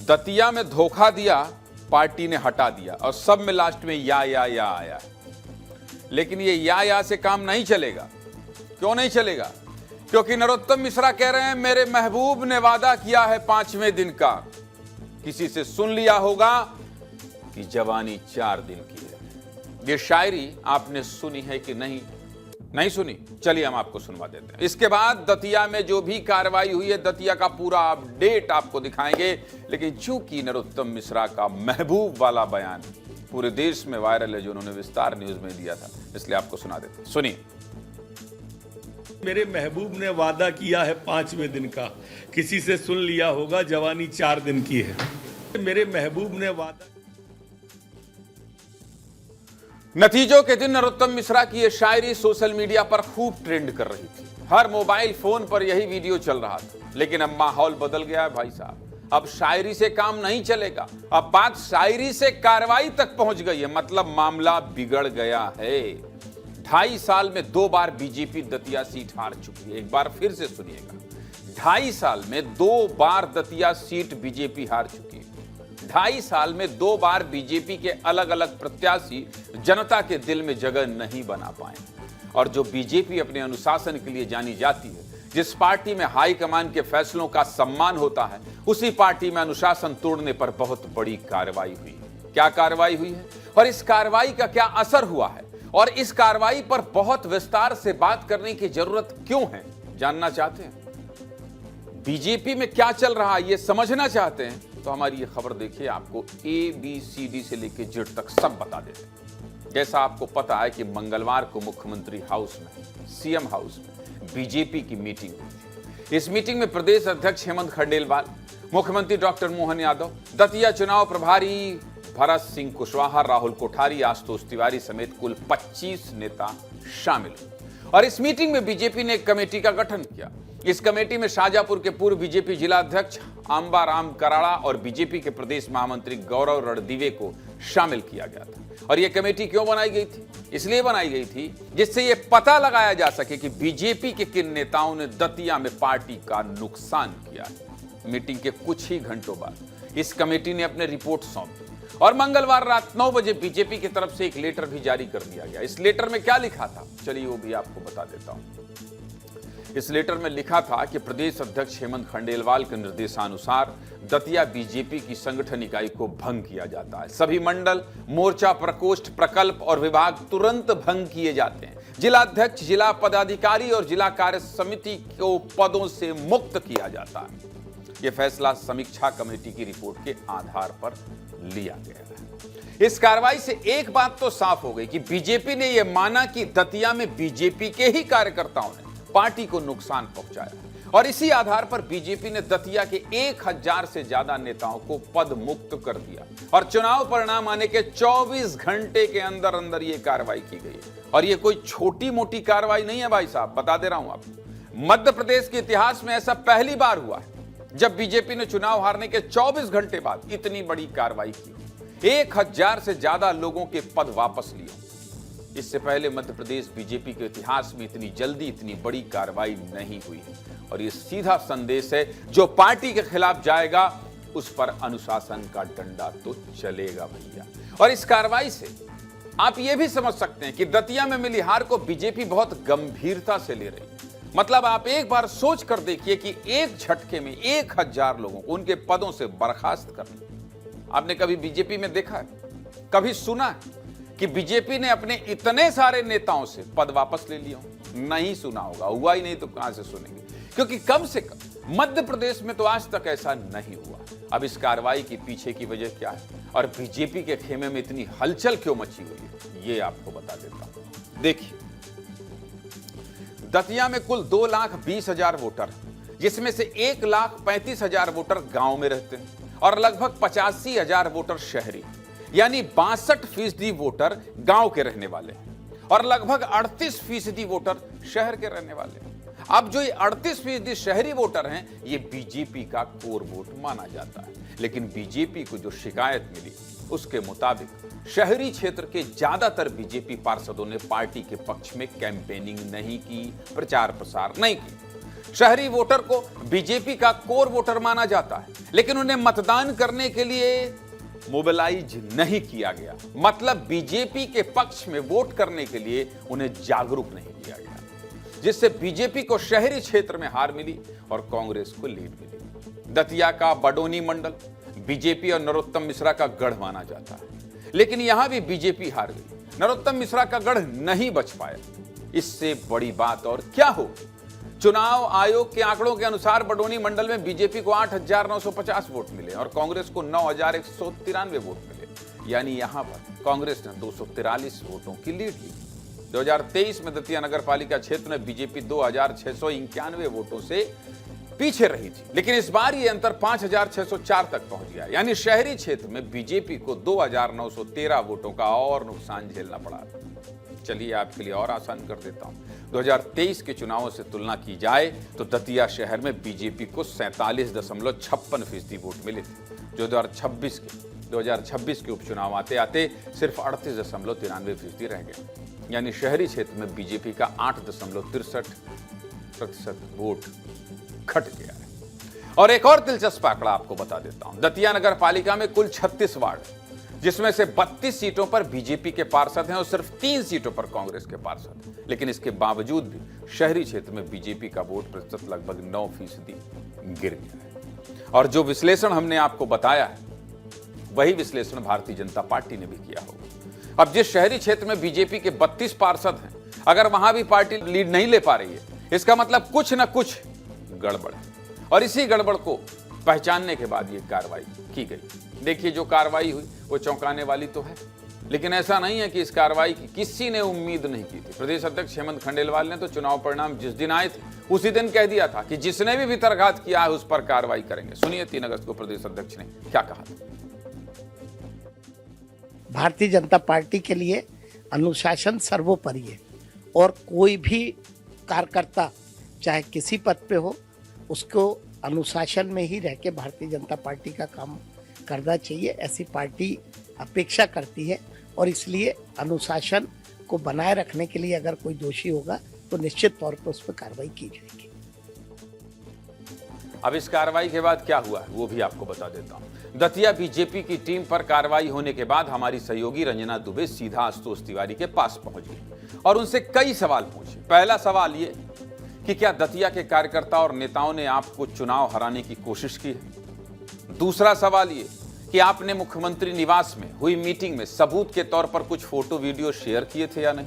दतिया में धोखा दिया, पार्टी ने हटा दिया और सब में लास्ट में या आया। लेकिन ये या से काम नहीं चलेगा। क्यों नहीं चलेगा? क्योंकि नरोत्तम मिश्रा कह रहे हैं मेरे महबूब ने वादा किया है 5वें दिन का, किसी से सुन लिया होगा कि जवानी 4 दिन की है। ये शायरी आपने सुनी है कि नहीं? नहीं सुनी? चलिए हम आपको सुनवा देते हैं। इसके बाद दतिया में जो भी कार्रवाई हुई है, दतिया का पूरा अपडेट आपको दिखाएंगे। लेकिन चूंकि नरोत्तम मिश्रा का महबूब वाला बयान पूरे देश में वायरल है, जो उन्होंने विस्तार न्यूज में दिया था, इसलिए आपको सुना देते हैं। सुनिए। मेरे महबूब ने वादा किया है 5वें दिन का, किसी से सुन लिया होगा जवानी 4 दिन की है। मेरे महबूब ने वादा। नतीजों के दिन नरोत्तम मिश्रा की यह शायरी सोशल मीडिया पर खूब ट्रेंड कर रही थी। हर मोबाइल फोन पर यही वीडियो चल रहा था। लेकिन अब माहौल बदल गया है भाई साहब। अब शायरी से काम नहीं चलेगा। अब बात शायरी से कार्रवाई तक पहुंच गई है। मतलब मामला बिगड़ गया है। 2.5 साल में 2 बार बीजेपी दतिया सीट हार चुकी है। एक बार फिर से सुनिएगा। 2.5 साल में 2 बार दतिया सीट बीजेपी हार चुकी है। 2.5 साल में 2 बार बीजेपी के अलग अलग प्रत्याशी जनता के दिल में जगह नहीं बना पाए। और जो बीजेपी अपने अनुशासन के लिए जानी जाती है, जिस पार्टी में हाईकमान के फैसलों का सम्मान होता है, उसी पार्टी में अनुशासन तोड़ने पर बहुत बड़ी कार्रवाई हुई है। क्या कार्रवाई हुई है और इस कार्रवाई का क्या असर हुआ है, और इस कार्रवाई पर बहुत विस्तार से बात करने की जरूरत क्यों है, जानना चाहते हैं? बीजेपी में क्या चल रहा है ये समझना चाहते हैं तो हमारी ये खबर देखिए। आपको ABCD से लेकर Z तक सब बता देते हैं। जैसा आपको पता है कि मंगलवार को मुख्यमंत्री हाउस में, CM हाउस में बीजेपी की मीटिंग हुई थी। इस मीटिंग में प्रदेश अध्यक्ष हेमंत खंडेलवाल, मुख्यमंत्री डॉक्टर मोहन यादव, दतिया चुनाव प्रभारी भरत सिंह कुशवाहा, राहुल कोठारी, आशुतोष तिवारी समेत कुल 25 नेता शामिल हुए। और इस मीटिंग में बीजेपी ने एक कमेटी का गठन किया। इस कमेटी में शाजापुर के पूर्व बीजेपी जिला अध्यक्ष अंबाराम कराड़ा और बीजेपी के प्रदेश महामंत्री गौरव रणदीवे को शामिल किया गया था। और यह कमेटी क्यों बनाई गई थी? इसलिए बनाई गई थी जिससे यह पता लगाया जा सके कि बीजेपी के किन नेताओं ने दतिया में पार्टी का नुकसान किया है। मीटिंग के कुछ ही घंटों बाद इस कमेटी ने अपनी रिपोर्ट सौंपी और मंगलवार रात 9 बजे बीजेपी की तरफ से एक लेटर भी जारी कर दिया गया। इस लेटर में क्या लिखा था, चलिए वो भी आपको बता देता हूं। इस लेटर में लिखा था कि प्रदेश अध्यक्ष हेमंत खंडेलवाल के निर्देशानुसार दतिया बीजेपी की संगठन इकाई को भंग किया जाता है। सभी मंडल, मोर्चा, प्रकोष्ठ, प्रकल्प और विभाग तुरंत भंग किए जाते हैं। जिला अध्यक्ष, जिला पदाधिकारी और जिला कार्य समिति को पदों से मुक्त किया जाता है। यह फैसला समीक्षा कमेटी की रिपोर्ट के आधार पर लिया गया है। इस कार्रवाई से एक बात तो साफ हो गई कि बीजेपी ने यह माना कि दतिया में बीजेपी के ही कार्यकर्ताओं ने पार्टी को नुकसान पहुंचाया और इसी आधार पर बीजेपी ने दतिया के 1000 से ज्यादा नेताओं को पद मुक्त कर दिया। और चुनाव परिणाम आने के 24 घंटे के अंदर अंदर यह कार्रवाई की गई। और यह कोई छोटी मोटी कार्रवाई नहीं है भाई साहब, बता दे रहा हूं आपको। मध्य प्रदेश के इतिहास में ऐसा पहली बार हुआ है जब बीजेपी ने चुनाव हारने के 24 घंटे बाद इतनी बड़ी कार्रवाई की। 1000 से ज्यादा लोगों के पद वापस लिए। इससे पहले मध्य प्रदेश बीजेपी के इतिहास में इतनी जल्दी इतनी बड़ी कार्रवाई नहीं हुई है। और यह सीधा संदेश है, जो पार्टी के खिलाफ जाएगा उस पर अनुशासन का डंडा तो चलेगा भैया। और इस कार्रवाई से आप यह भी समझ सकते हैं कि दतिया में मिली हार को बीजेपी बहुत गंभीरता से ले रही। मतलब आप एक बार सोच कर देखिए कि एक झटके में 1000 लोगों को उनके पदों से बर्खास्त करना। आपने कभी बीजेपी में देखा है, कभी सुना है कि बीजेपी ने अपने इतने सारे नेताओं से पद वापस ले लिया? नहीं सुना होगा, हुआ ही नहीं तो कहां से सुनेंगे। क्योंकि कम से कम मध्य प्रदेश में तो आज तक ऐसा नहीं हुआ। अब इस कार्रवाई के पीछे की वजह क्या है और बीजेपी के खेमे में इतनी हलचल क्यों मची हुई है, ये आपको बता देता हूं। देखिए, दतिया में कुल 2,20,000 वोटर, जिसमें से 1,35,000 वोटर गांव में रहते हैं और लगभग 85,000 वोटर शहरी, यानी 62% वोटर गांव के रहने वाले हैं और लगभग 38% वोटर शहर के रहने वाले हैं। अब जो ये 38% शहरी वोटर हैं, ये बीजेपी का कोर वोट माना जाता है। लेकिन बीजेपी को जो शिकायत मिली उसके मुताबिक शहरी क्षेत्र के ज्यादातर बीजेपी पार्षदों ने पार्टी के पक्ष में कैंपेनिंग नहीं की, प्रचार प्रसार नहीं की। शहरी वोटर को बीजेपी का कोर वोटर माना जाता है, लेकिन उन्हें मतदान करने के लिए मोबिलाइज नहीं किया गया। मतलब बीजेपी के पक्ष में वोट करने के लिए उन्हें जागरूक नहीं किया गया, जिससे बीजेपी को शहरी क्षेत्र में हार मिली और कांग्रेस को लीड मिली। दतिया का बडोनी मंडल बीजेपी और नरोत्तम मिश्रा का गढ़ माना जाता है, लेकिन यहां भी बीजेपी हार गई। नरोत्तम मिश्रा का गढ़ नहीं बच पाया। इससे बड़ी बात और क्या हो। चुनाव आयोग के आंकड़ों के अनुसार बडोनी मंडल में बीजेपी को 8,950 वोट मिले और कांग्रेस को 9,193 वोट मिले। यानी यहां पर कांग्रेस ने 243 वोटों की लीड ली। 2023 में दतिया नगर पालिका क्षेत्र में बीजेपी 2,691 वोटों से पीछे रही थी, लेकिन इस बार यह अंतर 5,604 तक पहुंच गया। यानी शहरी क्षेत्र में बीजेपी को 2,913 वोटों का और नुकसान झेलना पड़ा। चलिए आपके लिए और आसान कर देता हूं। 2023 के चुनावों से तुलना की जाए तो दतिया शहर में बीजेपी को 47.56% वोट मिले थे, जो 2026 के उपचुनाव आते आते सिर्फ 38.93% रह गए। यानी शहरी क्षेत्र में बीजेपी का 8.63% वोट घट गया है। और एक और दिलचस्प आंकड़ा आपको बता देता हूं। दतिया नगर पालिका में कुल 36 वार्ड, जिसमें से 32 सीटों पर बीजेपी के पार्षद हैं और सिर्फ 3 सीटों पर कांग्रेस के पार्षद। लेकिन इसके बावजूद भी शहरी क्षेत्र में बीजेपी का वोट प्रतिशत लगभग 9% गिर गया है। और जो विश्लेषण हमने आपको बताया है, वही विश्लेषण भारतीय जनता पार्टी ने भी किया होगा। अब जिस शहरी क्षेत्र में बीजेपी के 32 पार्षद हैं, अगर वहां भी पार्टी लीड नहीं ले पा रही है, इसका मतलब कुछ न कुछ गड़बड़ है। और इसी गड़बड़ को पहचानने के बाद ये कार्रवाई की गई। देखिए, जो कार्रवाई हुई वो चौंकाने वाली तो है, लेकिन ऐसा नहीं है कि इस कार्रवाई की किसी ने उम्मीद नहीं की थी। प्रदेश अध्यक्ष हेमंत खंडेलवाल ने तो चुनाव परिणाम जिस दिन आए थे उसी दिन कह दिया था कि जिसने भी भितरघात किया है उस पर कार्रवाई करेंगे। सुनिए 3 अगस्त को प्रदेश अध्यक्ष ने क्या कहा था। भारतीय जनता पार्टी के लिए अनुशासन सर्वोपरि है और कोई भी कार्यकर्ता चाहे किसी पद पे हो, उसको अनुशासन में ही रह के भारतीय जनता पार्टी का काम करना चाहिए। ऐसी पार्टी अपेक्षा करती है और इसलिए अनुशासन को बनाए रखने के लिए अगर कोई दोषी होगा तो निश्चित तौर पर उस पर कार्रवाई की जाएगी। अब इस कार्रवाई के बाद क्या हुआ है वो भी आपको बता देता हूं। दतिया बीजेपी की टीम पर कार्रवाई होने के बाद हमारी सहयोगी रंजना दुबे सीधा आशुतोष तिवारी के पास पहुंच गई और उनसे कई सवाल पूछे। पहला सवाल ये कि क्या दतिया के कार्यकर्ता और नेताओं ने आपको चुनाव हराने की कोशिश की है। दूसरा सवाल ये कि आपने मुख्यमंत्री निवास में हुई मीटिंग में सबूत के तौर पर कुछ फोटो वीडियो शेयर किए थे या नहीं।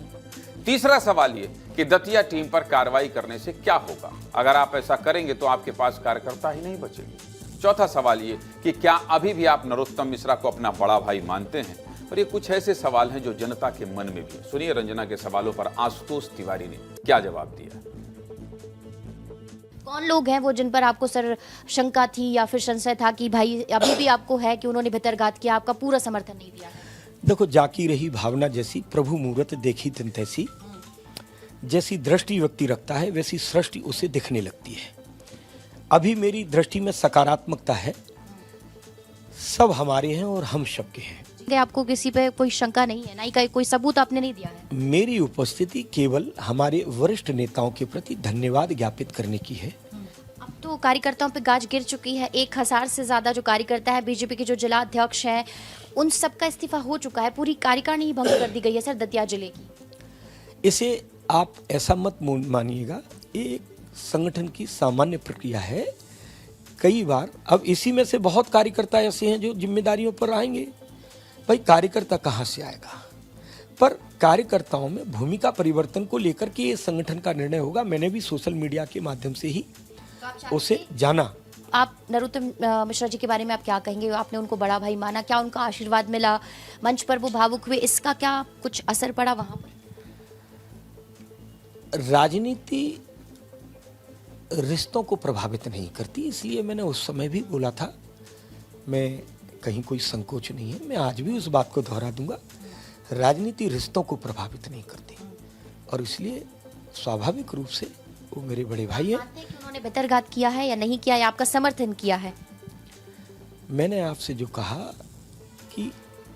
तीसरा सवाल ये कि दतिया टीम पर कार्रवाई करने से क्या होगा, अगर आप ऐसा करेंगे तो आपके पास कार्यकर्ता ही नहीं बचेंगे। चौथा सवाल ये कि क्या अभी भी आप नरोत्तम मिश्रा को अपना बड़ा भाई मानते हैं। और ये कुछ ऐसे सवाल हैं जो जनता के मन में भी है। सुनिए रंजना के सवालों पर आशुतोष तिवारी ने क्या जवाब दिया। कौन लोग हैं वो जिन पर आपको सर शंका थी या फिर संशय था कि भाई अभी भी आपको है कि उन्होंने भितरघात किया, आपका पूरा समर्थन नहीं दिया है। देखो, जाकी रही भावना जैसी, प्रभु मूरत देखी तिन तैसी। जैसी दृष्टि व्यक्ति रखता है वैसी सृष्टि उसे दिखने लगती है। अभी मेरी दृष्टि में सकारात्मकता है। सब हमारे हैं और हम सबके हैं। आपको किसी पे कोई शंका नहीं है, ना ही कोई सबूत आपने नहीं दिया है। मेरी उपस्थिति केवल हमारे वरिष्ठ नेताओं के प्रति धन्यवाद ज्ञापित करने की है। अब तो कार्यकर्ताओं पे गाज गिर चुकी है। 1000 से ज्यादा जो कार्यकर्ता है, बीजेपी के जो जिला अध्यक्ष हैं, उन सबका इस्तीफा हो चुका है। पूरी कार्यकारिणी ही भंग कर दी गई है सर दतिया जिले की। इसे आप ऐसा मत मानिएगा, एक संगठन की सामान्य प्रक्रिया है। कई बार अब इसी में से बहुत कार्यकर्ता ऐसे हैं जो जिम्मेदारियों पर आएंगे। भाई, कार्यकर्ता कहाँ से आएगा, पर कार्यकर्ताओं में भूमिका परिवर्तन को लेकर के ये संगठन का निर्णय होगा। मैंने भी सोशल मीडिया के माध्यम से ही उसे जाना। आप नरोत्तम मिश्रा जी के बारे में आप क्या कहेंगे। आपने उनको बड़ा भाई माना, क्या उनका आशीर्वाद मिला, मंच पर वो भावुक हुए, इसका क्या कुछ असर पड़ा वहां पर। राजनीति रिश्तों को प्रभावित नहीं करती, इसलिए मैंने उस समय भी बोला था। मैं कहीं कोई संकोच नहीं है, मैं आज भी उस बात को दोहरा दूंगा। राजनीति रिश्तों को प्रभावित नहीं करती और इसलिए स्वाभाविक रूप से वो मेरे बड़े भाई हैं। उन्होंने भितरघात किया है या नहीं किया, या आपका समर्थन किया है। मैंने आपसे जो कहा कि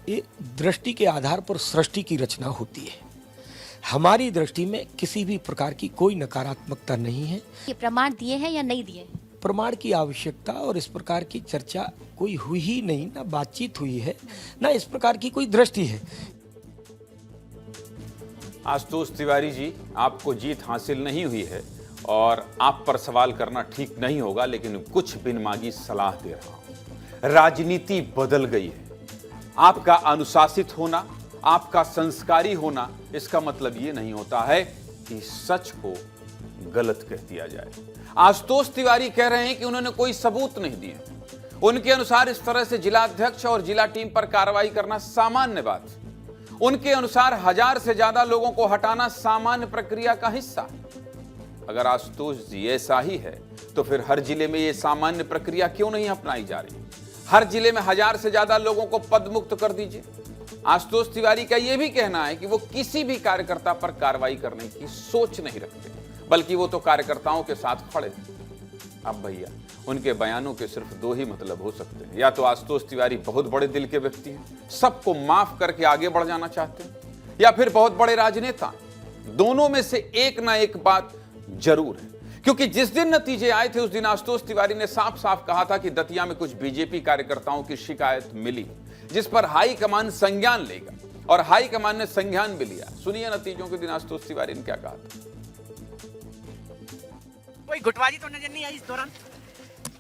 ये दृष्टि के आधार पर सृष्टि की रचना होती है। हमारी दृष्टि में किसी भी प्रकार की कोई नकारात्मकता नहीं है। ये प्रमाण दिए हैं या नहीं दिए? प्रमाण की आवश्यकता और इस प्रकार की चर्चा कोई हुई ही नहीं, ना बातचीत हुई है, ना इस प्रकार की कोई दृष्टि है। आशुतोष तिवारी जी, आपको जीत हासिल नहीं हुई है और आप पर सवाल करना ठीक नहीं होगा, लेकिन कुछ बिन मांगी सलाह दे रहा हूं। राजनीति बदल गई है। आपका अनुशासित होना, आपका संस्कारी होना, इसका मतलब यह नहीं होता है कि सच को गलत कह दिया जाए। आशुतोष तिवारी कह रहे हैं कि उन्होंने कोई सबूत नहीं दिए। उनके अनुसार इस तरह से जिला अध्यक्ष और जिला टीम पर कार्रवाई करना सामान्य बात है। उनके अनुसार 1000 से ज्यादा लोगों को हटाना सामान्य प्रक्रिया का हिस्सा। अगर आशुतोष जी ऐसा ही है तो फिर हर जिले में यह सामान्य प्रक्रिया क्यों नहीं अपनाई जा रही? हर जिले में 1000 से ज्यादा लोगों को पदमुक्त कर दीजिए। आशुतोष तिवारी का यह भी कहना है कि वो किसी भी कार्यकर्ता पर कार्रवाई करने की सोच नहीं रखते, बल्कि वो तो कार्यकर्ताओं के साथ खड़े हैं। अब भैया, उनके बयानों के सिर्फ दो ही मतलब हो सकते हैं। या तो आशुतोष तिवारी बहुत बड़े दिल के व्यक्ति हैं, सबको माफ करके आगे बढ़ जाना चाहते हैं, या फिर बहुत बड़े राजनेता। दोनों में से एक ना एक बात जरूर है, क्योंकि जिस दिन नतीजे आए थे उस दिन आशुतोष तिवारी ने साफ साफ कहा था कि दतिया में कुछ बीजेपी कार्यकर्ताओं की शिकायत मिली, जिस पर हाईकमान संज्ञान लेगा, और हाईकमान ने संज्ञान भी लिया। सुनिए नतीजों के दिन आशुतोष तिवारी ने क्या कहा था। कोई गुटबाजी तो नजर नहीं आई इस दौरान?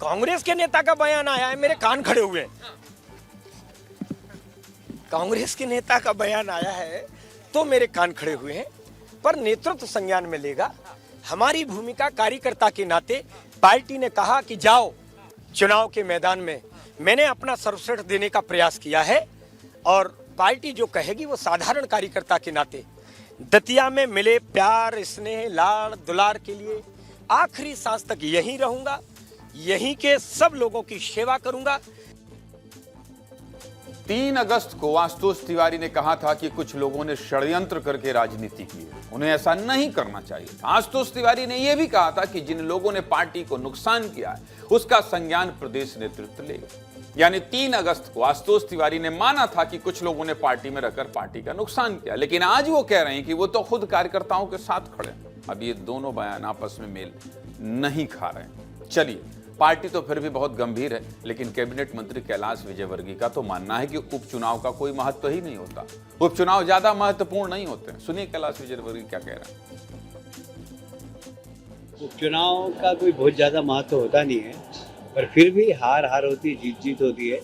कांग्रेस के नेता का बयान आया है, मेरे कान खड़े हुए। कांग्रेस के नेता का बयान आया है तो मेरे कान खड़े हुए हैं, पर नेतृत्व संज्ञान में लेगा। हमारी भूमिका कार्यकर्ता के नाते, पार्टी ने कहा कि जाओ चुनाव के मैदान में, मैंने अपना सर्वश्रेष्ठ देने का प्रयास किया है, और पार्टी जो कहेगी वो साधारण कार्यकर्ता के नाते दतिया में मिले प्यार, स्नेह, लाड़ दुलार के लिए आखिरी सांस तक यहीं रहूंगा, यहीं के सब लोगों की सेवा करूंगा। 3 अगस्त को आशुतोष तिवारी ने कहा था कि कुछ लोगों ने षड्यंत्र करके राजनीति की है, उन्हें ऐसा नहीं करना चाहिए। आशुतोष तिवारी ने यह भी कहा था कि जिन लोगों ने पार्टी को नुकसान किया है उसका संज्ञान प्रदेश नेतृत्व लेगा। यानी 3 अगस्त को आशुतोष तिवारी ने माना था कि कुछ लोगों ने पार्टी में रहकर पार्टी का नुकसान किया, लेकिन आज वो कह रहे हैं कि वो तो खुद कार्यकर्ताओं के साथ खड़े हैं। अब ये दोनों बयान आपस में मेल नहीं खा रहे हैं। चलिए, पार्टी तो फिर भी बहुत गंभीर है, लेकिन कैबिनेट मंत्री कैलाश विजयवर्गीय का तो मानना है कि उपचुनाव का कोई महत्व ही नहीं होता, उपचुनाव ज्यादा महत्वपूर्ण नहीं होते। सुनिए कैलाश विजयवर्गीय क्या कह रहे हैं। उपचुनाव का कोई बहुत ज़्यादा महत्व होता नहीं है, पर फिर भी हार होती है, जीत होती है,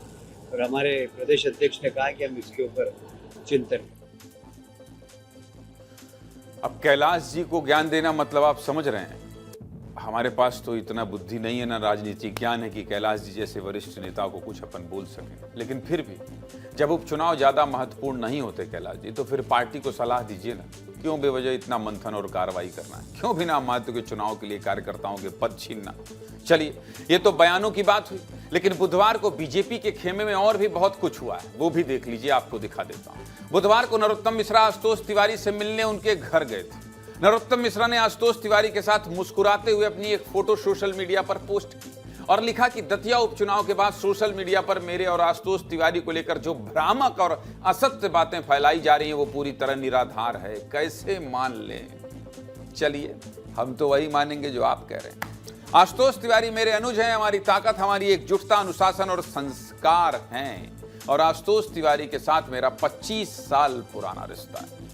और हमारे प्रदेश अध्यक्ष ने कहा कि हम इसके ऊपर चिंतन। अब कैलाश जी को ज्ञान देना मतलब आप समझ रहे हैं। हमारे पास तो इतना बुद्धि नहीं है, ना राजनीतिक ज्ञान है कि कैलाश जी जैसे वरिष्ठ नेता को कुछ अपन बोल सकें। लेकिन फिर भी जब उपचुनाव ज्यादा महत्वपूर्ण नहीं होते कैलाश जी, तो फिर पार्टी को सलाह दीजिए ना। क्यों बेवजह इतना मंथन और कार्रवाई करना है? क्यों बिना महत्व के चुनाव के लिए कार्यकर्ताओं के पद छीनना? चलिए, ये तो बयानों की बात हुई, लेकिन बुधवार को बीजेपी के खेमे में और भी बहुत कुछ हुआ है, वो भी देख लीजिए, आपको दिखा देता हूं। बुधवार को नरोत्तम मिश्रा आशुतोष तिवारी से मिलने उनके घर गए थे। नरोत्तम मिश्रा ने आशुतोष तिवारी के साथ मुस्कुराते हुए अपनी एक फोटो सोशल मीडिया पर पोस्ट की और लिखा कि दतिया उपचुनाव के बाद सोशल मीडिया पर मेरे और आशुतोष तिवारी को लेकर जो भ्रामक और असत्य बातें फैलाई जा रही हैं वो पूरी तरह निराधार है, कैसे मान लें? चलिए, हम तो वही मानेंगे जो आप कह रहे हैं। आशुतोष तिवारी मेरे अनुज हैं, हमारी ताकत हमारी एकजुटता, अनुशासन और संस्कार हैं, और आशुतोष तिवारी के साथ मेरा 25 साल पुराना रिश्ता है।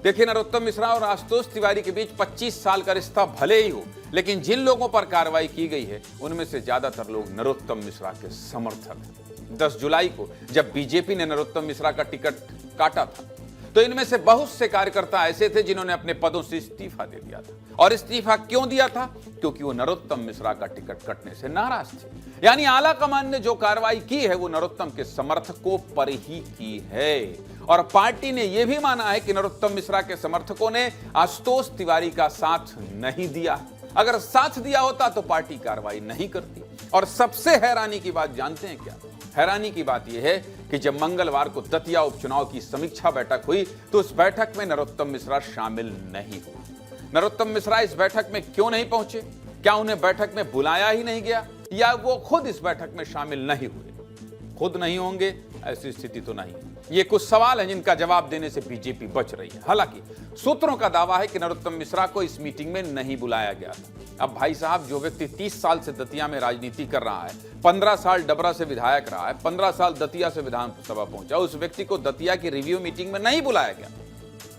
देखिए, नरोत्तम मिश्रा और आशुतोष तिवारी के बीच 25 साल का रिश्ता भले ही हो, लेकिन जिन लोगों पर कार्रवाई की गई है उनमें से ज्यादातर लोग नरोत्तम मिश्रा के समर्थक हैं। 10 जुलाई को जब बीजेपी ने नरोत्तम मिश्रा का टिकट काटा था तो इनमें से बहुत से कार्यकर्ता ऐसे थे जिन्होंने अपने पदों से इस्तीफा दे दिया था। और इस्तीफा क्यों दिया था? क्योंकि वो नरोत्तम मिश्रा का टिकट कटने से नाराज थे। यानी आला कमान ने जो कार्रवाई की है वो नरोत्तम के समर्थकों पर ही की है, और पार्टी ने यह भी माना है कि नरोत्तम मिश्रा के समर्थकों ने आशुतोष तिवारी का साथ नहीं दिया। अगर साथ दिया होता तो पार्टी कार्रवाई नहीं करती। और सबसे हैरानी की बात जानते हैं क्या? हैरानी की बात यह है कि जब मंगलवार को दतिया उपचुनाव की समीक्षा बैठक हुई तो उस बैठक में नरोत्तम मिश्रा शामिल नहीं हुए। नरोत्तम मिश्रा इस बैठक में क्यों नहीं पहुंचे? क्या उन्हें बैठक में बुलाया ही नहीं गया, या वो खुद इस बैठक में शामिल नहीं हुए? खुद नहीं होंगे ऐसी स्थिति तो नहीं। ये कुछ सवाल हैं जिनका जवाब देने से बीजेपी बच रही है। हालांकि सूत्रों का दावा है कि नरोत्तम मिश्रा को इस मीटिंग में नहीं बुलाया गया था। अब भाई साहब, जो व्यक्ति 30 साल से दतिया में राजनीति कर रहा है, 15 साल डबरा से विधायक रहा है, 15 साल दतिया से विधानसभा पहुंचा, उस व्यक्ति को दतिया की रिव्यू मीटिंग में नहीं बुलाया गया।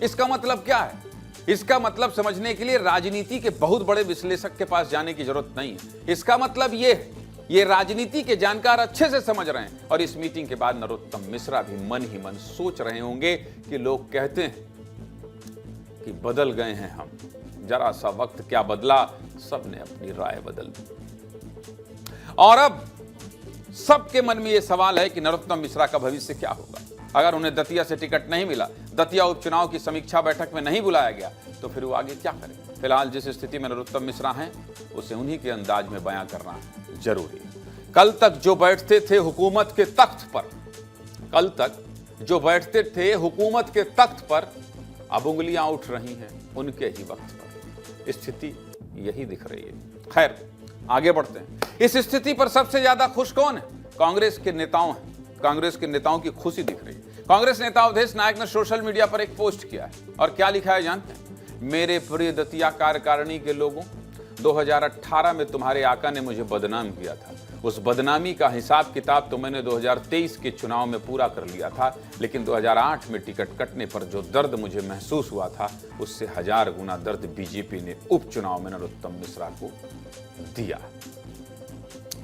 इसका मतलब क्या है? इसका मतलब समझने के लिए राजनीति के बहुत बड़े विश्लेषक के पास जाने की जरूरत नहीं है। इसका मतलब ये राजनीति के जानकार अच्छे से समझ रहे हैं। और इस मीटिंग के बाद नरोत्तम मिश्रा भी मन ही मन सोच रहे होंगे कि लोग कहते हैं कि बदल गए हैं हम, जरा सा वक्त क्या बदला, सबने अपनी राय बदल दी। और अब सबके मन में यह सवाल है कि नरोत्तम मिश्रा का भविष्य क्या होगा। अगर उन्हें दतिया से टिकट नहीं मिला, दतिया उपचुनाव की समीक्षा बैठक में नहीं बुलाया गया, तो फिर वो आगे क्या करें? फिलहाल जिस स्थिति में नरोत्तम मिश्रा हैं, उसे उन्हीं के अंदाज में बयां करना जरूरी है। कल तक जो बैठते थे हुकूमत के तख्त पर, अब उंगलियां उठ रही हैं उनके ही वक्त पर। स्थिति यही दिख रही है। खैर, आगे बढ़ते हैं। इस स्थिति पर सबसे ज्यादा खुश कौन है? कांग्रेस के नेताओं हैं। कांग्रेस के नेताओं की खुशी दिख रही है। कांग्रेस नेता अवधेश नायक ने सोशल मीडिया पर एक पोस्ट किया है और क्या लिखा है जानते हैं? मेरे प्रिय दतिया कार्यकारिणी के लोगों, 2018 में तुम्हारे आका ने मुझे बदनाम किया था। उस बदनामी का हिसाब किताब तो मैंने 2023 के चुनाव में पूरा कर लिया था, लेकिन 2008 में टिकट कटने पर जो दर्द मुझे महसूस हुआ था, उससे 1000 गुना दर्द बीजेपी ने उपचुनाव में नरोत्तम मिश्रा को दिया।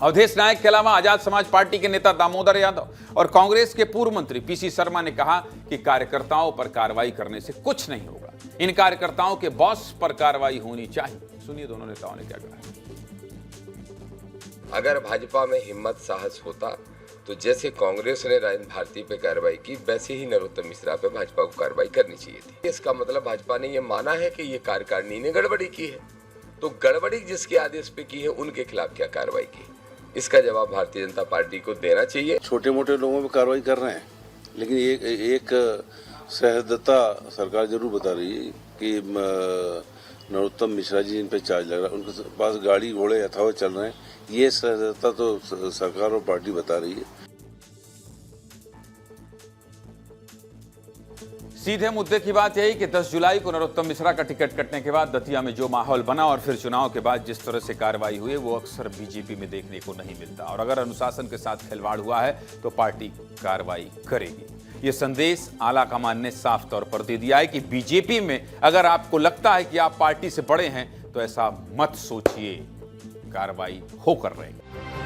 अवधेश नायक के अलावा आजाद समाज पार्टी के नेता दामोदर यादव और कांग्रेस के पूर्व मंत्री पीसी शर्मा ने कहा कि कार्यकर्ताओं पर कार्रवाई करने से कुछ नहीं होगा। इन कार्यकर्ताओं के बॉस पर कार्रवाई होनी चाहिए। सुनिए दोनों नेताओं ने क्या कहा। अगर भाजपा में हिम्मत साहस होता तो जैसे कांग्रेस ने राजेंद्र भारती पे कार्रवाई की, वैसे ही नरोत्तम मिश्रा पे भाजपा को कार्रवाई करनी चाहिए थी। इसका मतलब भाजपा ने ये माना है कि ये कार्यकारिणी ने गड़बड़ी की है, तो गड़बड़ी जिसके आदेश पे की है उनके खिलाफ क्या कार्रवाई की, इसका जवाब भारतीय जनता पार्टी को देना चाहिए। छोटे मोटे लोगों पे कार्रवाई कर रहे हैं, लेकिन एक सहृदयता सरकार जरूर बता रही है कि नरोत्तम मिश्रा जी इन पे चार्ज लग रहा है, उनके पास गाड़ी घोड़े यथावत चल रहे हैं। ये सहृदयता तो सरकार और पार्टी बता रही है। सीधे मुद्दे की बात यही कि 10 जुलाई को नरोत्तम मिश्रा का टिकट कटने के बाद दतिया में जो माहौल बना और फिर चुनाव के बाद जिस तरह से कार्रवाई हुई, वो अक्सर बीजेपी में देखने को नहीं मिलता। और अगर अनुशासन के साथ खिलवाड़ हुआ है तो पार्टी कार्रवाई करेगी। ये संदेश आला कमान ने साफ तौर पर दे दिया है कि बीजेपी में अगर आपको लगता है कि आप पार्टी से बड़े हैं तो ऐसा मत सोचिए, कार्रवाई होकर रहेगी।